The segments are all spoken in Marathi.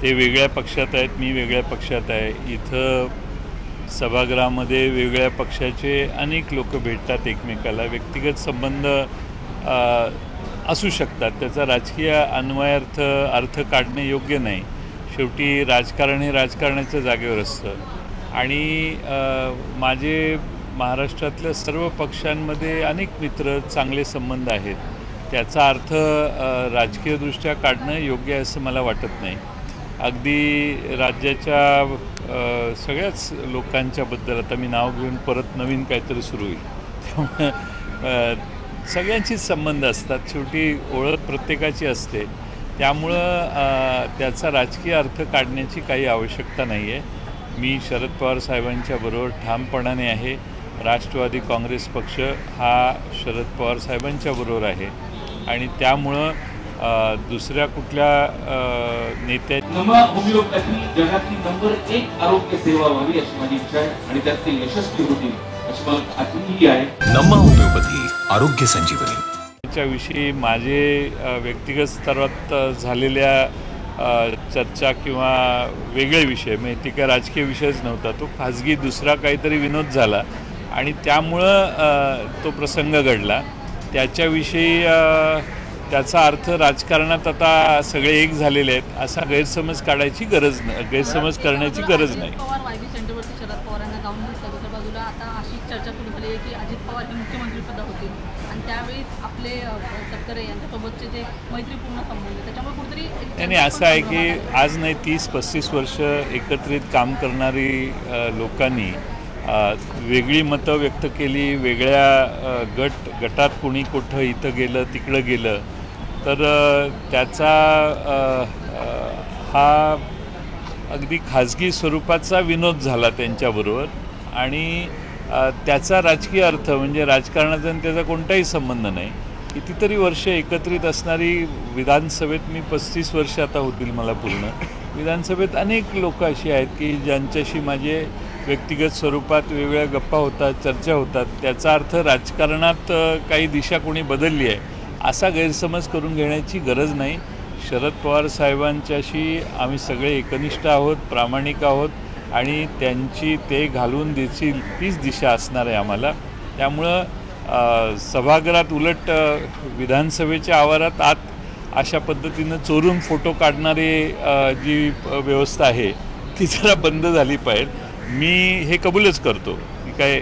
ते वेगळ्या पक्षात आहेत, मी वेगळ्या पक्षात आहे. इथं सभागृहामध्ये वेगळ्या पक्षाचे अनेक लोक भेटतात एकमेकाला. व्यक्तिगत संबंध असू शकतात, त्याचा राजकीय अर्थ काढणे योग्य नाही. शेवटी राजकारण हे राजकारणाच्या जागेवर असतं आणि माझे महाराष्ट्रातल्या सर्व पक्षांमध्ये अनेक मित्र, चांगले संबंध आहेत. त्याचा अर्थ राजकीयदृष्ट्या काढणं योग्य आहे असं मला वाटत नाही. अगदी राज्याच्या सगळ्याच लोकांच्याबद्दल आता मी नाव घेऊन परत नवीन काहीतरी सुरू होईल, त्यामुळं सगळ्यांचीच संबंध असतात. शेवटी ओळख प्रत्येकाची असते, त्यामुळं त्याचा राजकीय अर्थ काढण्याची काही आवश्यकता नाही आहे. मी शरद पवार साहेबांच्या बरोबर ठामपणाने आहे. राष्ट्रवादी काँग्रेस पक्ष हा शरद पवार साहेबांच्या बरोबर आहे आणि त्यामुळं दुसऱ्या कुठल्या नेत्या नमा होमिओपॅथी जगातली नंबर 1 आरोग्य सेवा व्हावी अशी माझी इच्छा आहे आणि त्यात ते यशस्वी होतील अशी मला खात्री आहे. नमा होमिओपॅथी आरोग्य संजीवनी विषयी माझे व्यक्तिगत स्तरात झालेल्या चर्चा किंवा वेगळे विषय, म्हणजे ती काय राजकीय विषयच नव्हता, तो खाजगी दुसरा काहीतरी विनोद झाला आणि त्यामुळं तो प्रसंग घडला. त्याच्याविषयी त्याचा अर्थ राजकारणात आता सगळे एक झालेले आहेत असा गैरसमज काढायची गरज नाही, गैरसमज करण्याची गरज नाही. पवार वायबी सेंटरवरती शरद पवार यांना जाऊन दिसतात. दुसऱ्या बाजूला आता अशी चर्चा सुरू झाली आहे की अजित पवार हे मुख्यमंत्रीपद होतील आणि त्यावेळेस आपले तटकरे यांच्यासोबतचे जे मैत्रीपूर्ण संबंध त्याच्यामुळे कुठेतरी नाही, असं आहे की आज नाही 30-35 वर्ष एकत्रित काम करणारी लोकांनी वेगळी मतं व्यक्त केली. वेगळ्या गटात कोणी कुठं इथं गेलं तिकडं गेलं तर त्याचा हा अगदी खाजगी स्वरूपाचा विनोद झाला त्यांच्याबरोबर आणि त्याचा राजकीय अर्थ म्हणजे राजकारणाचा आणि त्याचा कोणताही संबंध नाही. कितीतरी वर्ष एकत्रित असणारी विधानसभेत मी 35 वर्ष आता होतील मला पूर्ण. विधानसभेत अनेक लोक अशी आहेत की ज्यांच्याशी माझे व्यक्तिगत स्वरूपात वेगवेगळ्या गप्पा होतात, चर्चा होतात. त्याचा अर्थ राजकारणात काही दिशा कोणी बदलली आहे असा गैरसमज करून घेण्याची गरज नाही. शरद पवार साहेबांच्याशी आम्ही सगळे एकनिष्ठ आहोत, प्रामाणिक आहोत आणि त्यांची ते घालून देतील तीच दिशा असणार आहे आम्हाला. त्यामुळं सभागृहात उलट विधानसभेच्या आवारात आत अशा पद्धतीनं चोरून फोटो काढणारी जी व्यवस्था आहे ती जरा बंद झाली पाहिजे. मी हे कबूलच करतो की काय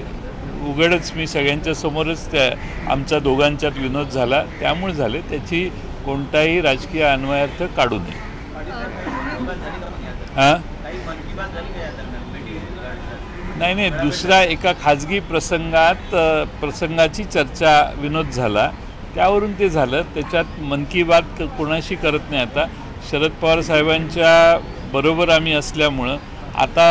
उघडच मी सगळ्यांच्या समोरच आमच्या दोघांच्यात विनोद झाला, त्यामुळे झाले. त्याची कोणताही राजकीय अन्वयार्थ काढू नये. हां नाही, दुसरा एका खाजगी प्रसंगाची चर्चा विनोद झाला, त्यावरून ते झालं. त्याच्यात मन की बात कोणाशी करत नाही. आता शरद पवार साहेबांच्या बरोबर आम्ही असल्यामुळं आता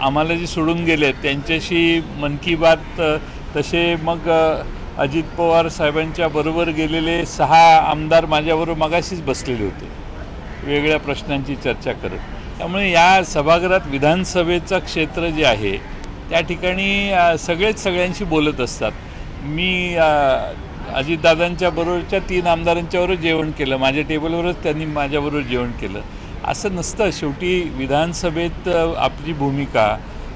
आम्हाला जे सोडून गेले त्यांच्याशी मन की बात तसे मग अजित पवार साहेबांच्या बरोबर गेलेले 6 आमदार माझ्याबरोबर मगाशीच बसलेले होते वेगळ्या प्रश्नांची चर्चा करत. त्यामुळे या सभागृहात विधानसभेचं क्षेत्र जे आहे त्या ठिकाणी सगळेच सगळ्यांशी बोलत असतात. मी अजितदादांच्या बरोबरच्या 3 आमदारांच्याबरोबर जेवण केलं, माझ्या टेबलवरच त्यांनी माझ्याबरोबर जेवण केलं. असं नसतं. शेवटी विधानसभेत आपली भूमिका,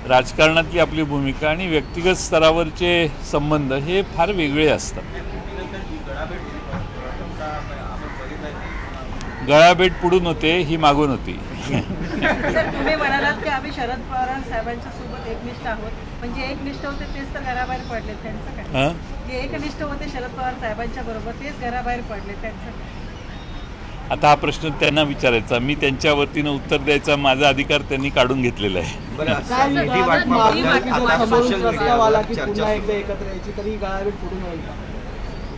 राजकारणातली आपली भूमिका आणि व्यक्तिगत स्तरावरचे संबंध हे फार वेगळे असतात. गळाभेट पुढून होते, ही मागून होती. तुम्ही म्हणालात की आम्ही शरद पवार साहेबांच्या सोबत एकनिष्ठ आहोत, म्हणजे एकनिष्ठ होते तेच तर घराबाहेर पडले, त्यांचं काय? जे एकनिष्ठ होते शरद पवार साहेबांच्या बरोबर तेच घराबाहेर पडले, त्यांचं काय? आता हा प्रश्न त्यांना विचारायचा, मी त्यांच्या वतीनं उत्तर द्यायचा माझा अधिकार त्यांनी काढून घेतलेला आहे.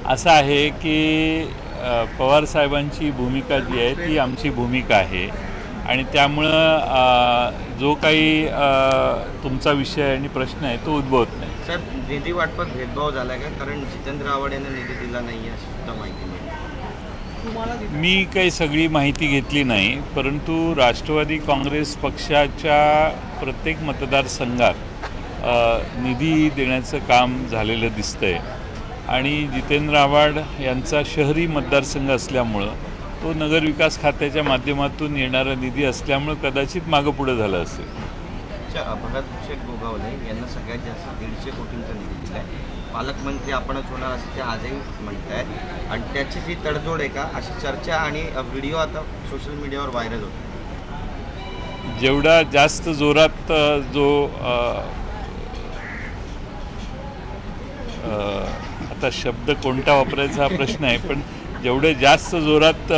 असं आहे की पवार साहेबांची भूमिका जी आहे ती आमची भूमिका आहे आणि त्यामुळं जो काही तुमचा विषय आणि प्रश्न आहे तो उद्भवत नाही. साहेब, निधी वाटपात भेदभाव झाला का? कारण जितेंद्र आव्हाड यांना निधी दिला नाही अशी सुद्धा माहिती मिळाली. मी काही सगळी माहिती घेतली नाही, परंतु राष्ट्रवादी काँग्रेस पक्षाच्या प्रत्येक मतदारसंघात निधी देण्याचं काम झालेलं दिसतंय आणि जितेंद्र आव्हाड यांचा शहरी मतदारसंघ असल्यामुळं तो नगरविकास खात्याच्या माध्यमातून येणारा निधी असल्यामुळे कदाचित मागं पुढं झालं असेल. भगत गोगावले यांना सगळ्यात जास्त 150 कोटींचा निधी दिला आहे. पालकमंत्री आपणच होणार असं ते आजही म्हणत आहेत आणि त्याची जी तडजोड आहे का अशी चर्चा आणि व्हिडिओ आता सोशल मीडियावर व्हायरल होतो. जेवढा जास्त जोरात जो आता शब्द कोणता वापरायचा हा प्रश्न आहे, पण जेवढे जास्त जोरात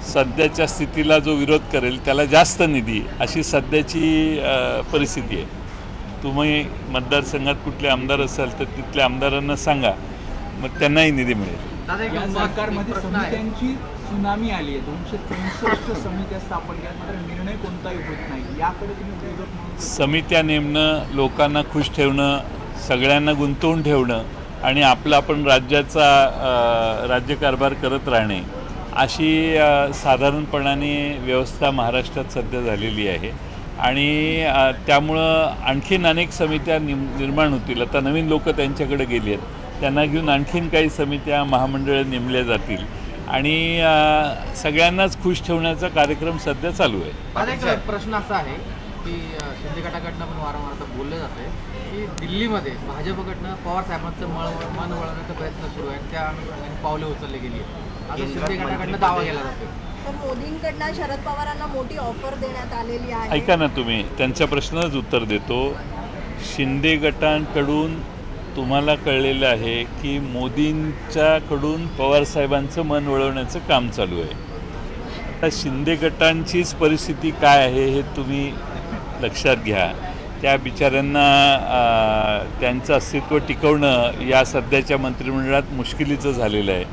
सध्याच्या स्थितीला जो विरोध करेल त्याला जास्त निधी अशी सध्याची परिस्थिती आहे. तुम्ही मतदारसंघात कुठले आमदार असाल तर तिथल्या आमदारांना सांगा, मग त्यांनाही निधी मिळेल. या सरकारमध्ये समित्यांची सुनामी आली आहे. 264 समित्या स्थापन केल्या, मात्र निर्णय कोणताही होत नाही. याकडे तुम्ही विरोध म्हणून समित्या नेमणं, लोकांना खुश ठेवणं, सगळ्यांना गुंतवून ठेवणं आणि आपला आपण राज्यकारभार करत राहणे अशी साधारणपणाने व्यवस्था महाराष्ट्रात सध्या झालेली आहे. आणि त्यामुळं आणखीन अनेक समित्या निर्माण होतील. आता नवीन लोक त्यांच्याकडे गेली आहेत, त्यांना घेऊन आणखीन काही समित्या महामंडळं नेमल्या जातील आणि सगळ्यांनाच खुश ठेवण्याचा कार्यक्रम सध्या चालू आहे. माझा एक प्रश्न असा आहे की शिंदे गटाकडनं पण वारंवार आता बोललं जातं की दिल्लीमध्ये भाजपकडनं पवार साहेबांचं मन वळवण्याचा प्रयत्न सुरू आहे, त्या अनुषंगाने पावले उचलले गेली आहेत. आता शिंदे गटाकडनं दावा केला जातो. तर मोदींकडनं शरद पवारांना मोठी ऑफर देण्यात आलेली आहे. ऐका ना, तुम्ही त्यांच्या प्रश्नाच उत्तर देतो. शिंदे गटांकडून तुम्हाला कळलेलं आहे की मोदींच्याकडून पवारसाहेबांचं मन वळवण्याचं काम चालू आहे. आता शिंदे गटांचीच परिस्थिती काय आहे हे तुम्ही लक्षात घ्या. त्या बिचाऱ्यांना त्यांचं अस्तित्व टिकवणं या सध्याच्या मंत्रिमंडळात मुश्किलीचं झालेलं आहे.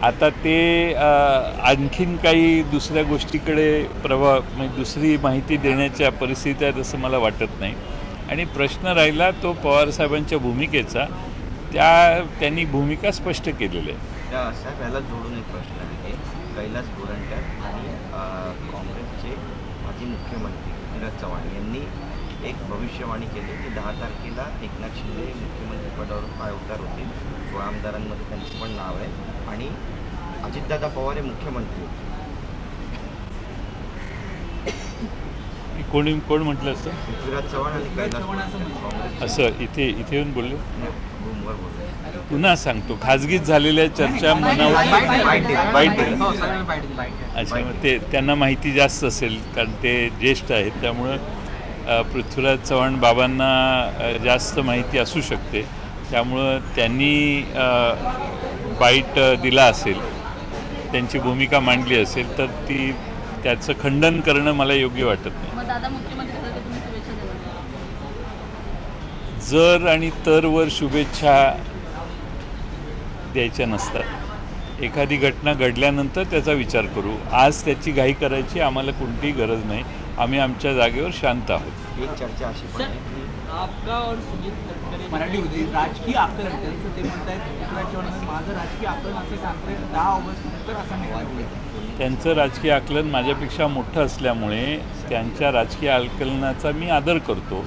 आता ते आणखीन काही दुसऱ्या गोष्टीकडे म्हणजे दुसरी माहिती देण्याच्या परिस्थिती आहेत असं मला वाटत नाही. आणि प्रश्न राहिला तो पवारसाहेबांच्या भूमिकेचा, त्यांनी भूमिका स्पष्ट केलेली आहे. साहेब याला जोडून एक प्रश्न आहे. कैलास गोरंट्याल आणि काँग्रेसचे माजी मुख्यमंत्री पृथ्वीराज चव्हाण यांनी एक भविष्यवाणी केली की 10 तारखेला एकनाथ शिंदे मुख्यमंत्रीपदावर पायउतार होतील. 16 आमदारांमध्ये त्यांचं पण नाव आहे आणि अजितदादा पवार हे मुख्यमंत्री होते. कोण म्हटलं असतं? पृथ्वीराज चव्हाण आणि कैलास गोरंट्याल असं इथे येऊन बोलले. रूमवर बोलले. पुन्हा सांगतो, खाजगीत झालेल्या चर्चा मनावर बाईट दिलं. अच्छा, मग ते त्यांना माहिती जास्त असेल कारण ते ज्येष्ठ आहेत, त्यामुळं पृथ्वीराज चव्हाण बाबांना जास्त माहिती असू शकते. त्यामुळं त्यांनी बाईट दिला असेल, त्यांची भूमिका मांडली असेल तर त्याचं खंडन करणं मला योग्य वाटत नाही. मग दादा मुख्यमंत्री झाले तर तुम्ही शुभेच्छा द्याल? जर आणि तरवर शुभेच्छा द्यायच्या नसतात. एखादी घटना घडल्यानंतर त्याचा विचार करू. आज त्याची घाई करायची आम्हाला कोणतीही गरज नाही. आम्ही आमच्या जागेवर शांत आहोत. एक चर्चा अशी पण आहे की आपका और सुनील तटकरे मराठी होती राजकीय आकलन, त्यांचं ते म्हणत आहेत पृथ्वीराज चव्हाण माझं राजकीय आकलन असं सांगतंय 10 ऑगस्ट नंतर असं नाही. त्यांचं राजकीय आकलन माझ्यापेक्षा मोठं असल्यामुळे त्यांच्या राजकीय आकलनाचा मी आदर करतो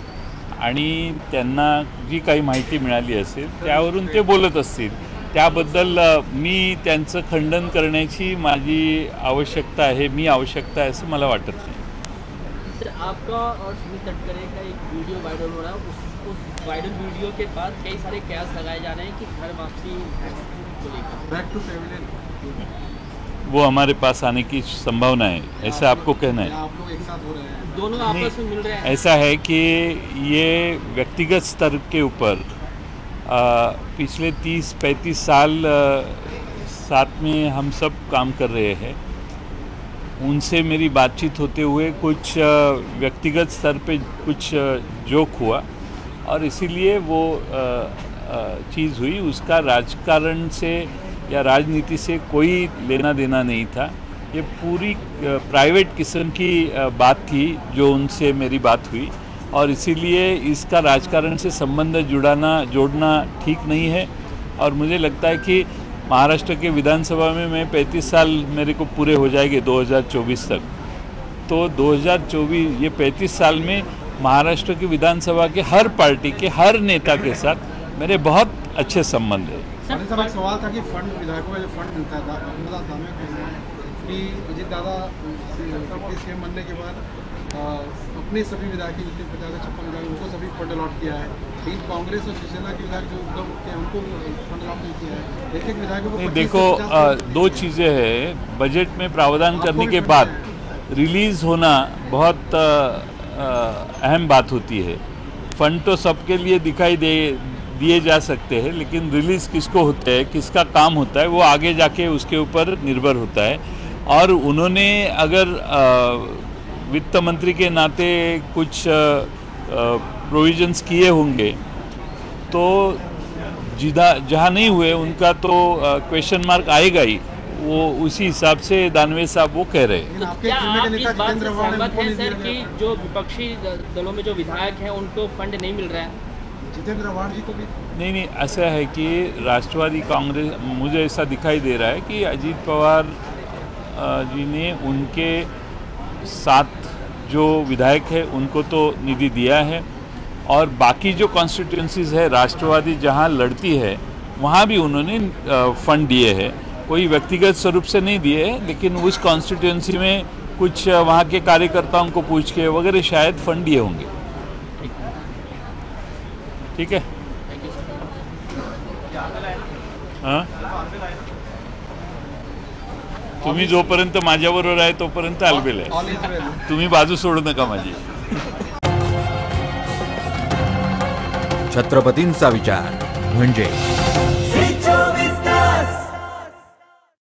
आणि त्यांना जी काही माहिती मिळाली असेल त्यावरून ते बोलत असतील. त्याबद्दल मी त्यांचं खंडन करण्याची माझी आवश्यकता आहे, आवश्यकता आहे असं मला वाटत नाही. सर, आपका और सुनील तटकरे का एक वीडियो वायरल हो रहा है. उस वायरल वीडियो के बाद कई सारे कयास लगाए जा रहे हैं कि घर वापसी को लेकर बैक टू पेविलियन वो हमारे पास आने की संभावना है, ऐसा आपको कहना है? आप लोग एक साथ हो रहे हैं, दोनों आपस में मिल रहे हैं. ऐसा है कि ये व्यक्तिगत स्तर के ऊपर पिछले 30-35 साल साथ में हम सब काम कर रहे हैं. उनसे मेरी बातचीत होते हुए कुछ व्यक्तिगत स्तर पे कुछ जोक हुआ और इसीलिए वो चीज़ हुई. उसका राजकारण से या राजनीति से कोई लेना देना नहीं था. ये पूरी प्राइवेट किस्म की बात थी जो उनसे मेरी बात हुई और इसीलिए इसका राजकारण से संबंध जोड़ना ठीक नहीं है. और मुझे लगता है कि महाराष्ट्र के विधानसभा में मैं 35 साल मेरे को पूरे हो जाएंगे 2024 तक. तो 2024 ये 35 साल में महाराष्ट्र की विधानसभा के हर पार्टी के हर नेता के साथ मेरे बहुत अच्छे संबंध हैं. सर एक सवाल था कि फंड विधायकों का जो फंड मिलता है कि अजीत दादा सीएम बनने के बाद अपने सभी विधायक 50-56 विधायक उनको सभी फंड अलॉट किया है, लेकिन कांग्रेस और शिवसेना के विधायक जो उद्धव के उनको फंड अलॉट नहीं किया है। एक विधायक को देखो, दो चीज़ें हैं। बजट में प्रावधान करने के बाद रिलीज़ होना बहुत अहम बात होती है। फंड तो सबके लिए दिखाई दिए जा सकते हैं, लेकिन रिलीज़ किसको होता है, किसका काम होता है, वो आगे जाके उसके ऊपर निर्भर होता है। और उन्होंने अगर वित्त मंत्री के नाते कुछ प्रोविजंस किए होंगे तो जहाँ नहीं हुए उनका तो क्वेश्चन मार्क आएगा ही। वो उसी हिसाब से दानवे साहब वो कह रहे हैं। तो क्या आप इस बात से सहमत हैं सर कि जो विपक्षी दलों में जो विधायक हैं उनको फंड नहीं मिल रहा है? जितेंद्र आव्हाड जी को भी नहीं, ऐसा है कि राष्ट्रवादी कांग्रेस, मुझे ऐसा दिखाई दे रहा है कि अजीत पवार जी ने उनके साथ जो विधायक है उनको तो निधि दिया है, और बाकी जो कॉन्स्टिट्यूंसीज है राष्ट्रवादी जहां लड़ती है वहां भी उन्होंने फंड दिए हैं। कोई व्यक्तिगत स्वरूप से नहीं दिए हैं, लेकिन उस कॉन्स्टिट्यूंसी में कुछ वहां के कार्यकर्ताओं को पूछ के वगैरह शायद फंड दिए होंगे। ठीक है, हां, तुम्ही जोपर्यंत माझ्याबरोबर आहे तोपर्यंत आलबेल आहे, तुम्ही बाजू सोडू नका माझी। छत्रपतींचा विचार म्हणजे